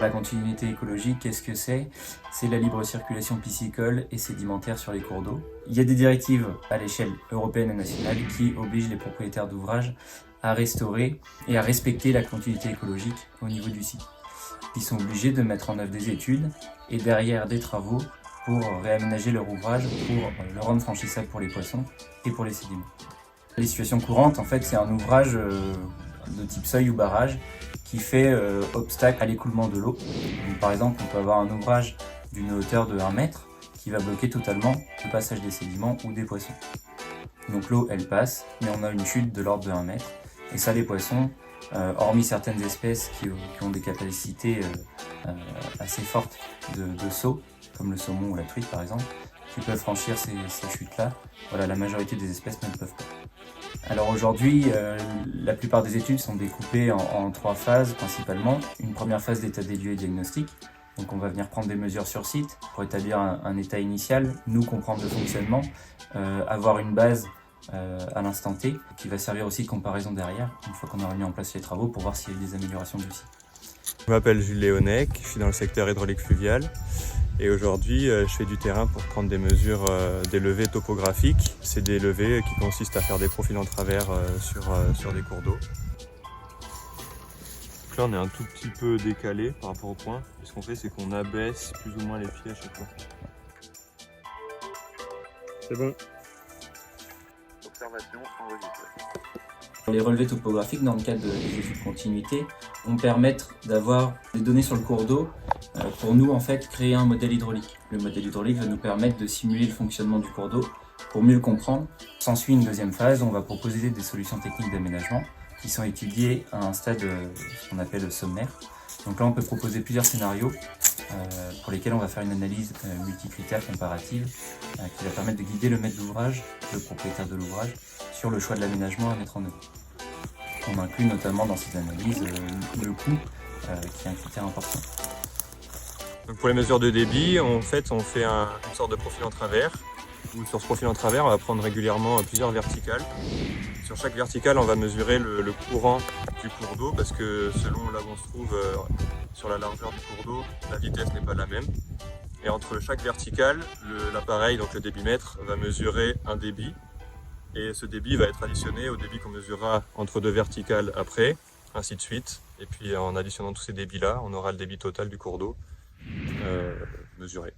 La continuité écologique, qu'est-ce que c'est? C'est la libre circulation piscicole et sédimentaire sur les cours d'eau. Il y a des directives à l'échelle européenne et nationale qui obligent les propriétaires d'ouvrages à restaurer et à respecter la continuité écologique au niveau du site. Ils sont obligés de mettre en œuvre des études et derrière des travaux pour réaménager leur ouvrage, pour le rendre franchissable pour les poissons et pour les sédiments. Les situations courantes, en fait, c'est un ouvrage de type seuil ou barrage qui fait obstacle à l'écoulement de l'eau. Par exemple, on peut avoir un ouvrage d'une hauteur de 1 mètre qui va bloquer totalement le passage des sédiments ou des poissons. Donc l'eau, elle passe, mais on a une chute de l'ordre de 1 mètre. Et ça, les poissons, hormis certaines espèces qui ont des capacités assez fortes de saut, comme le saumon ou la truite par exemple, qui peuvent franchir ces chutes-là, voilà, la majorité des espèces ne le peuvent pas. Alors aujourd'hui, la plupart des études sont découpées en 3 phases principalement. Une première phase d'état des lieux et diagnostic. Donc on va venir prendre des mesures sur site pour établir un état initial, nous comprendre le fonctionnement, avoir une base à l'instant T qui va servir aussi de comparaison derrière, une fois qu'on aura mis en place les travaux pour voir s'il y a eu des améliorations du site. Je m'appelle Jules Léonec, je suis dans le secteur hydraulique fluvial. Et aujourd'hui, je fais du terrain pour prendre des mesures des levées topographiques. C'est des levées qui consistent à faire des profils en travers sur des cours d'eau. Donc là, on est un tout petit peu décalé par rapport au point. Et ce qu'on fait, c'est qu'on abaisse plus ou moins les pieds à chaque fois. C'est bon. Observation enregistrée. Les relevés topographiques, dans le cadre des études de continuité, vont permettre d'avoir des données sur le cours d'eau pour nous en fait créer un modèle hydraulique. Le modèle hydraulique va nous permettre de simuler le fonctionnement du cours d'eau pour mieux le comprendre. S'ensuit une deuxième phase, on va proposer des solutions techniques d'aménagement qui sont étudiées à un stade ce qu'on appelle sommaire. Donc là on peut proposer plusieurs scénarios pour lesquels on va faire une analyse multicritère comparative qui va permettre de guider le maître d'ouvrage, le propriétaire de l'ouvrage, sur le choix de l'aménagement à mettre en œuvre. On inclut notamment dans ces analyses le coût qui est un critère important. Donc pour les mesures de débit, on fait une sorte de profil en travers. Sur ce profil en travers, on va prendre régulièrement plusieurs verticales. Sur chaque verticale, on va mesurer le courant du cours d'eau parce que selon là où on se trouve sur la largeur du cours d'eau, la vitesse n'est pas la même. Et entre chaque verticale, l'appareil, donc le débitmètre, va mesurer un débit. Et ce débit va être additionné au débit qu'on mesurera entre 2 verticales après, ainsi de suite. Et puis en additionnant tous ces débits-là, on aura le débit total du cours d'eau mesuré.